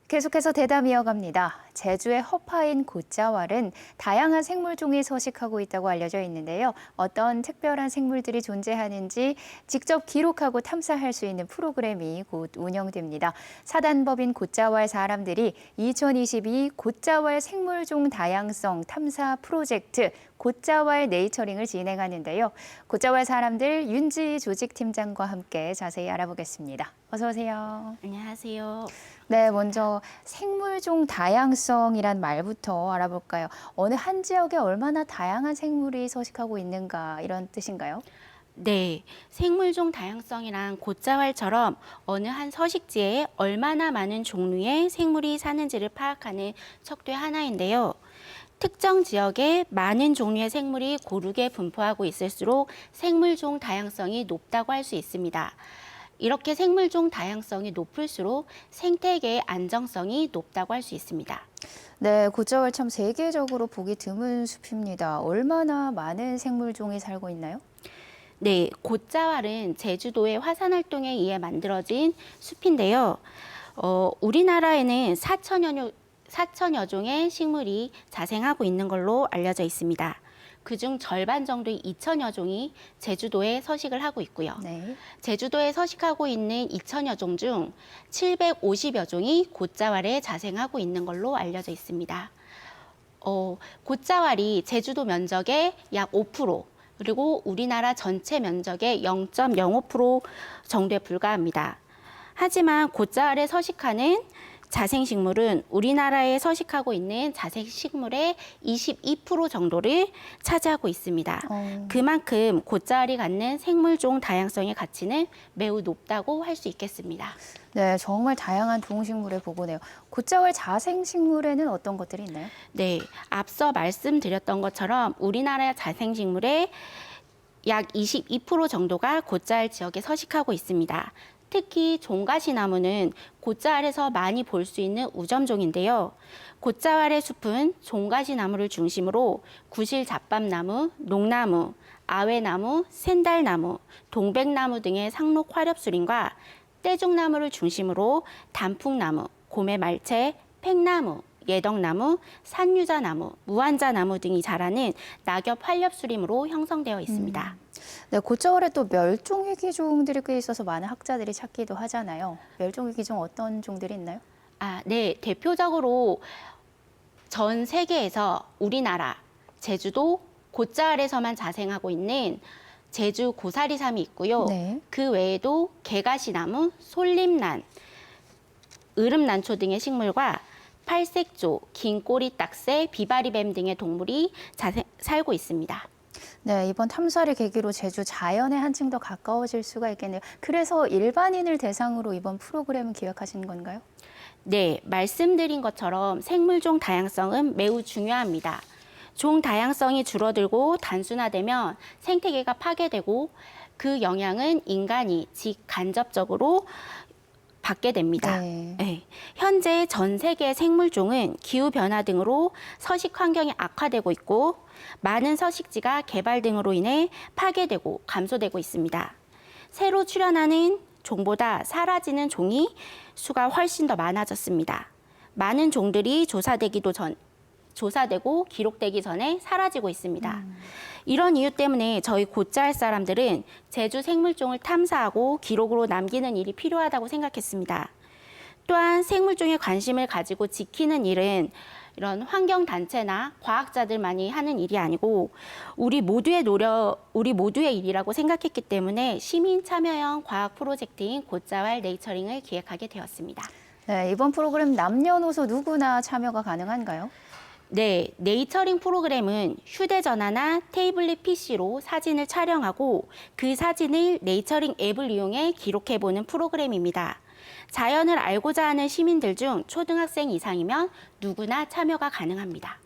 계속해서 대담 이어갑니다. 제주의 허파인 곶자왈은 다양한 생물종이 서식하고 있다고 알려져 있는데요. 어떤 특별한 생물들이 존재하는지 직접 기록하고 탐사할 수 있는 프로그램이 곧 운영됩니다. 사단법인 곶자왈 사람들이 2022 곶자왈 생물종 다양성 탐사 프로젝트 곶자왈 네이처링을 진행하는데요. 곶자왈 사람들 윤지희 조직팀장과 함께 자세히 알아보겠습니다. 어서 오세요. 안녕하세요. 네, 먼저 생물종 다양성이란 말부터 알아볼까요? 어느 한 지역에 얼마나 다양한 생물이 서식하고 있는가 이런 뜻인가요? 네, 생물종 다양성이란 곶자왈처럼 어느 한 서식지에 얼마나 많은 종류의 생물이 사는지를 파악하는 척도의 하나인데요. 특정 지역에 많은 종류의 생물이 고르게 분포하고 있을수록 생물종 다양성이 높다고 할 수 있습니다. 이렇게 생물종 다양성이 높을수록 생태계의 안정성이 높다고 할 수 있습니다. 네, 곶자왈 참 세계적으로 보기 드문 숲입니다. 얼마나 많은 생물종이 살고 있나요? 네, 곶자왈은 제주도의 화산 활동에 의해 만들어진 숲인데요. 우리나라에는 4천여 종의 식물이 자생하고 있는 걸로 알려져 있습니다. 그중 절반 정도의 2천여 종이 제주도에 서식을 하고 있고요. 네. 제주도에 서식하고 있는 2천여 종 중 750여 종이 곶자왈에 자생하고 있는 걸로 알려져 있습니다. 곶자왈이 제주도 면적의 약 5%, 그리고 우리나라 전체 면적의 0.05% 정도에 불과합니다. 하지만 곶자왈에 서식하는 자생식물은 우리나라에 서식하고 있는 자생식물의 22% 정도를 차지하고 있습니다. 그만큼 곶자왈이 갖는 생물종 다양성의 가치는 매우 높다고 할 수 있겠습니다. 네, 정말 다양한 동식물의 보고네요. 곶자왈 자생식물에는 어떤 것들이 있나요? 네, 앞서 말씀드렸던 것처럼 우리나라 자생식물의 약 22% 정도가 곶자왈 지역에 서식하고 있습니다. 특히 종가시나무는 곶자왈에서 많이 볼 수 있는 우점종인데요. 곶자왈의 숲은 종가시나무를 중심으로 구실잡밥나무, 녹나무, 아회나무, 샌달나무, 동백나무 등의 상록 화렵수림과 떼죽나무를 중심으로 단풍나무, 고매말채, 팽나무, 예덕나무, 산유자나무, 무한자나무 등이 자라는 낙엽 활렵수림으로 형성되어 있습니다. 네, 곶자왈에 또 멸종위기 종들이 꽤 있어서 많은 학자들이 찾기도 하잖아요. 멸종위기 종 어떤 종들이 있나요? 네, 대표적으로 전 세계에서 우리나라, 제주도, 곶자왈에서만 자생하고 있는 제주 고사리삼이 있고요. 네. 그 외에도 개가시나무, 솔림란, 으름난초 등의 식물과 팔색조, 긴꼬리딱새, 비바리뱀 등의 동물이 살고 있습니다. 네, 이번 탐사를 계기로 제주 자연에 한층 더 가까워질 수가 있겠네요. 그래서 일반인을 대상으로 이번 프로그램을 기획하신 건가요? 네, 말씀드린 것처럼 생물종 다양성은 매우 중요합니다. 종 다양성이 줄어들고 단순화되면 생태계가 파괴되고 그 영향은 인간이 직간접적으로 받게 됩니다. 네. 네. 현재 전 세계 생물종은 기후변화 등으로 서식 환경이 악화되고 있고 많은 서식지가 개발 등으로 인해 파괴되고 감소되고 있습니다. 새로 출현하는 종보다 사라지는 종이 수가 훨씬 더 많아졌습니다. 많은 종들이 조사되고 기록되기 전에 사라지고 있습니다. 이런 이유 때문에 저희 곶자왈 사람들은 제주 생물종을 탐사하고 기록으로 남기는 일이 필요하다고 생각했습니다. 또한 생물종에 관심을 가지고 지키는 일은 이런 환경단체나 과학자들만이 하는 일이 아니고 우리 모두의 일이라고 생각했기 때문에 시민 참여형 과학 프로젝트인 곶자왈 네이처링을 기획하게 되었습니다. 네, 이번 프로그램 남녀노소 누구나 참여가 가능한가요? 네, 네이처링 프로그램은 휴대전화나 태블릿 PC로 사진을 촬영하고 그 사진을 네이처링 앱을 이용해 기록해보는 프로그램입니다. 자연을 알고자 하는 시민들 중 초등학생 이상이면 누구나 참여가 가능합니다.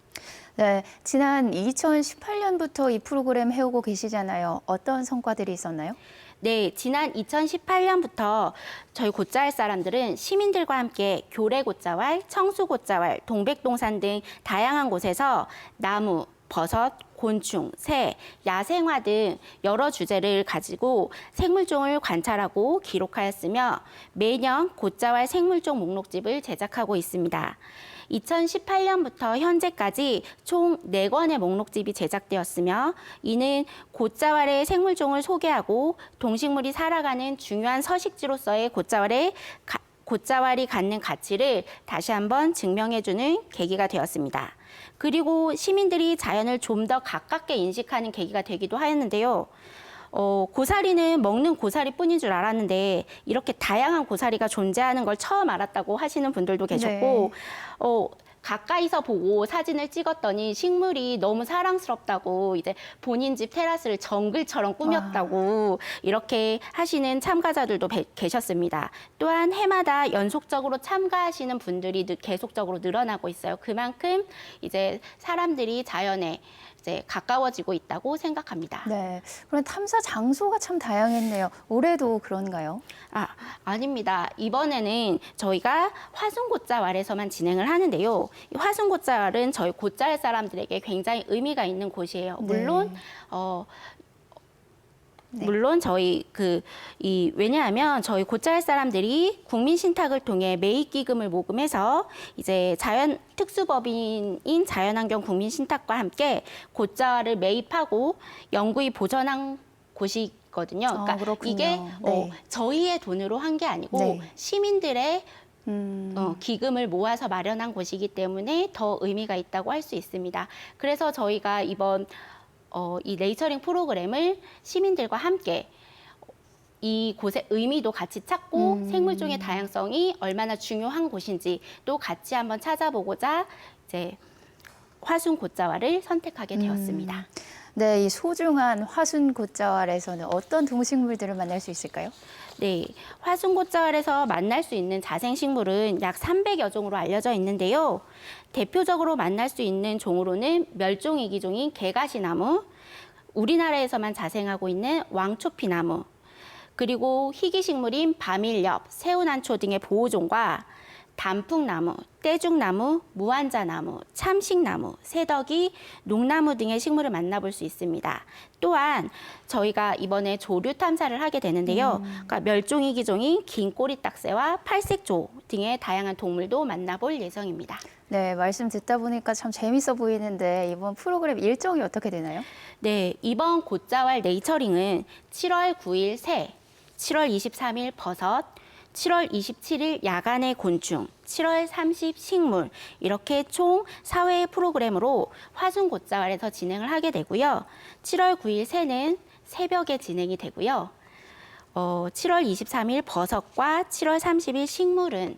네, 지난 2018년부터 이 프로그램 해오고 계시잖아요. 어떤 성과들이 있었나요? 네, 지난 2018년부터 저희 곶자왈 사람들은 시민들과 함께 교래 곶자왈, 청수 곶자왈, 동백동산 등 다양한 곳에서 나무, 버섯, 곤충, 새, 야생화 등 여러 주제를 가지고 생물종을 관찰하고 기록하였으며 매년 곶자왈 생물종 목록집을 제작하고 있습니다. 2018년부터 현재까지 총 4권의 목록집이 제작되었으며 이는 곶자왈의 생물종을 소개하고 동식물이 살아가는 중요한 서식지로서의 곶자왈이 갖는 가치를 다시 한번 증명해주는 계기가 되었습니다. 그리고 시민들이 자연을 좀 더 가깝게 인식하는 계기가 되기도 하였는데요. 고사리는 먹는 고사리뿐인 줄 알았는데 이렇게 다양한 고사리가 존재하는 걸 처음 알았다고 하시는 분들도 계셨고 가까이서 보고 사진을 찍었더니 식물이 너무 사랑스럽다고 이제 본인 집 테라스를 정글처럼 꾸몄다고 이렇게 하시는 참가자들도 계셨습니다. 또한 해마다 연속적으로 참가하시는 분들이 계속적으로 늘어나고 있어요. 그만큼 이제 사람들이 자연에 이제 가까워지고 있다고 생각합니다. 네, 그럼 탐사 장소가 참 다양했네요. 올해도 그런가요? 아닙니다. 이번에는 저희가 화순곶자왈에서만 진행을 하는데요. 이 화순곶자왈은 저희 곶자왈 사람들에게 굉장히 의미가 있는 곳이에요. 물론 물론 저희 왜냐하면 저희 곶자왈 사람들이 국민신탁을 통해 매입기금을 모금해서 이제 특수법인인 자연환경 국민신탁과 함께 곶자왈을 매입하고 영구히 보전한 곳이거든요. 그러니까 이게 저희의 돈으로 한 게 아니고 시민들의 기금을 모아서 마련한 곳이기 때문에 더 의미가 있다고 할 수 있습니다. 그래서 저희가 이번 이 네이처링 프로그램을 시민들과 함께 이곳의 의미도 같이 찾고 생물종의 다양성이 얼마나 중요한 곳인지 또 같이 한번 찾아보고자 이제 화순곶자왈을 선택하게 되었습니다. 네, 이 소중한 화순곶자왈에서는 어떤 동식물들을 만날 수 있을까요? 네, 화순곶자왈에서 만날 수 있는 자생식물은 약 300여 종으로 알려져 있는데요. 대표적으로 만날 수 있는 종으로는 멸종위기종인 개가시나무, 우리나라에서만 자생하고 있는 왕초피나무, 그리고 희귀식물인 바밀엽, 새우난초 등의 보호종과 단풍나무, 떼죽나무, 무한자나무, 참식나무, 새덕이, 녹나무 등의 식물을 만나볼 수 있습니다. 또한 저희가 이번에 조류 탐사를 하게 되는데요. 그러니까 멸종위기종인 긴 꼬리딱새와 팔색조 등의 다양한 동물도 만나볼 예정입니다. 네, 말씀 듣다 보니까 참 재밌어 보이는데 이번 프로그램 일정이 어떻게 되나요? 네, 이번 곶자왈 네이처링은 7월 9일 새, 7월 23일 버섯, 7월 27일 야간의 곤충, 7월 30 식물 이렇게 총 4회의 프로그램으로 화순곶자왈에서 진행을 하게 되고요. 7월 9일 새는 새벽에 진행이 되고요. 7월 23일 버섯과 7월 30일 식물은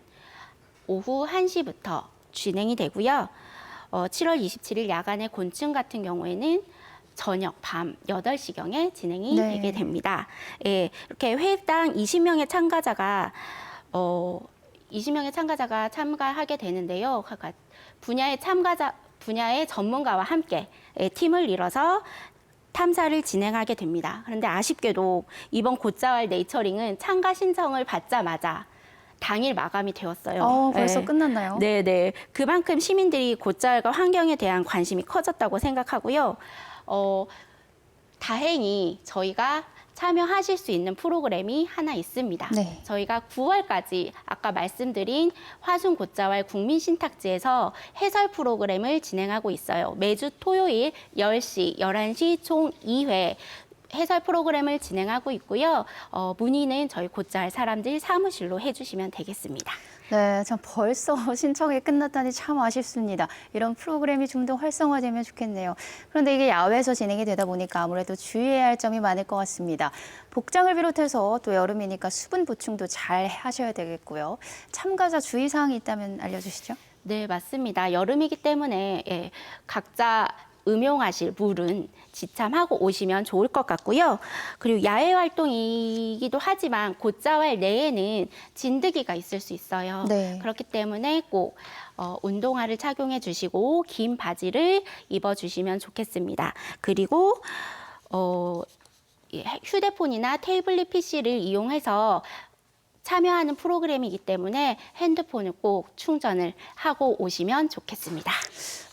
오후 1시부터 진행이 되고요. 7월 27일 야간의 곤충 같은 경우에는 저녁 밤 8시경에 진행이 되게 됩니다. 예, 이렇게 회당 20명의 참가자가 20명의 참가자가 참가하게 되는데요. 분야의 전문가와 함께 팀을 이뤄서 탐사를 진행하게 됩니다. 그런데 아쉽게도 이번 곶자왈 네이처링은 참가 신청을 받자마자 당일 마감이 되었어요. 벌써 끝났나요? 네. 그만큼 시민들이 곶자왈과 환경에 대한 관심이 커졌다고 생각하고요. 다행히 저희가 참여하실 수 있는 프로그램이 하나 있습니다. 네. 저희가 9월까지 아까 말씀드린 화순곶자왈 국민신탁지에서 해설 프로그램을 진행하고 있어요. 매주 토요일 10시, 11시 총 2회 해설 프로그램을 진행하고 있고요. 문의는 저희 곶자왈 사람들 사무실로 해주시면 되겠습니다. 네, 참 벌써 신청이 끝났다니 참 아쉽습니다. 이런 프로그램이 좀 더 활성화되면 좋겠네요. 그런데 이게 야외에서 진행이 되다 보니까 아무래도 주의해야 할 점이 많을 것 같습니다. 복장을 비롯해서 또 여름이니까 수분 보충도 잘 하셔야 되겠고요. 참가자 주의사항이 있다면 알려주시죠. 네, 맞습니다. 여름이기 때문에 각자 음용하실 물은 지참하고 오시면 좋을 것 같고요. 그리고 야외 활동이기도 하지만 곶자왈 내에는 진드기가 있을 수 있어요. 네. 그렇기 때문에 꼭 운동화를 착용해 주시고 긴 바지를 입어 주시면 좋겠습니다. 그리고 휴대폰이나 태블릿 PC를 이용해서 참여하는 프로그램이기 때문에 핸드폰을 꼭 충전을 하고 오시면 좋겠습니다.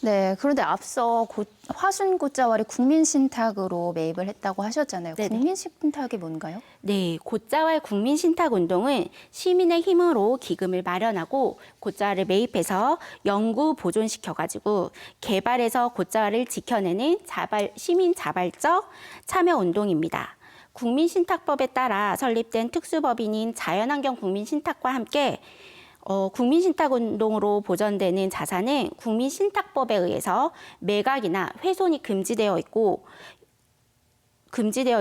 네, 그런데 앞서 화순 곶자왈이 국민신탁으로 매입을 했다고 하셨잖아요. 네네. 국민신탁이 뭔가요? 네, 곶자왈 국민신탁운동은 시민의 힘으로 기금을 마련하고 곶자왈을 매입해서 영구 보존시켜가지고 개발해서 곶자왈을 지켜내는 시민 자발적 참여운동입니다. 국민신탁법에 따라 설립된 특수법인인 자연환경 국민신탁과 함께 국민신탁운동으로 보전되는 자산은 국민신탁법에 의해서 매각이나 훼손이 금지되어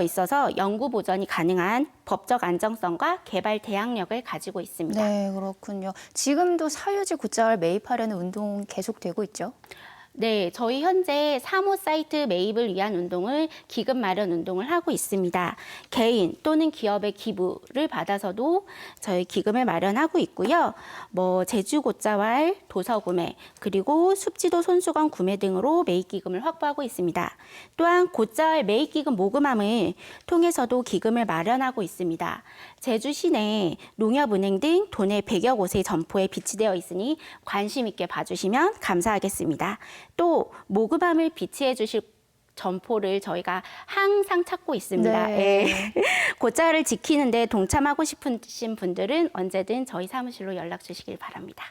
있어서 영구 보전이 가능한 법적 안정성과 개발 대항력을 가지고 있습니다. 네, 그렇군요. 지금도 사유지 곶자왈 매입하려는 운동 계속되고 있죠? 네, 저희 현재 사무 사이트 매입을 위한 운동을 기금 마련 운동을 하고 있습니다. 개인 또는 기업의 기부를 받아서도 저희 기금을 마련하고 있고요. 제주 곶자왈 도서 구매 그리고 습지도 손수건 구매 등으로 매입 기금을 확보하고 있습니다. 또한 곶자왈 매입 기금 모금함을 통해서도 기금을 마련하고 있습니다. 제주 시내 농협은행 등 도내 100여 곳의 점포에 비치되어 있으니 관심 있게 봐주시면 감사하겠습니다. 또 모금함을 비치해 주실 점포를 저희가 항상 찾고 있습니다. 네. 곶자왈을 지키는 데 동참하고 싶으신 분들은 언제든 저희 사무실로 연락 주시길 바랍니다.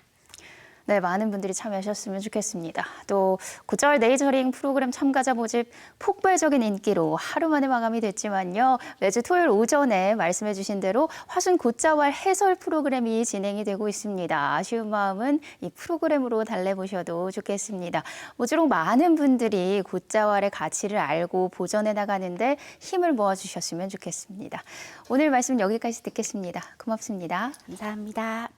네, 많은 분들이 참여하셨으면 좋겠습니다. 또 곶자왈 네이처링 프로그램 참가자 모집 폭발적인 인기로 하루 만에 마감이 됐지만요. 매주 토요일 오전에 말씀해 주신 대로 화순 곶자왈 해설 프로그램이 진행이 되고 있습니다. 아쉬운 마음은 이 프로그램으로 달래보셔도 좋겠습니다. 모쪼록 많은 분들이 곶자왈의 가치를 알고 보존해 나가는데 힘을 모아주셨으면 좋겠습니다. 오늘 말씀 여기까지 듣겠습니다. 고맙습니다. 감사합니다.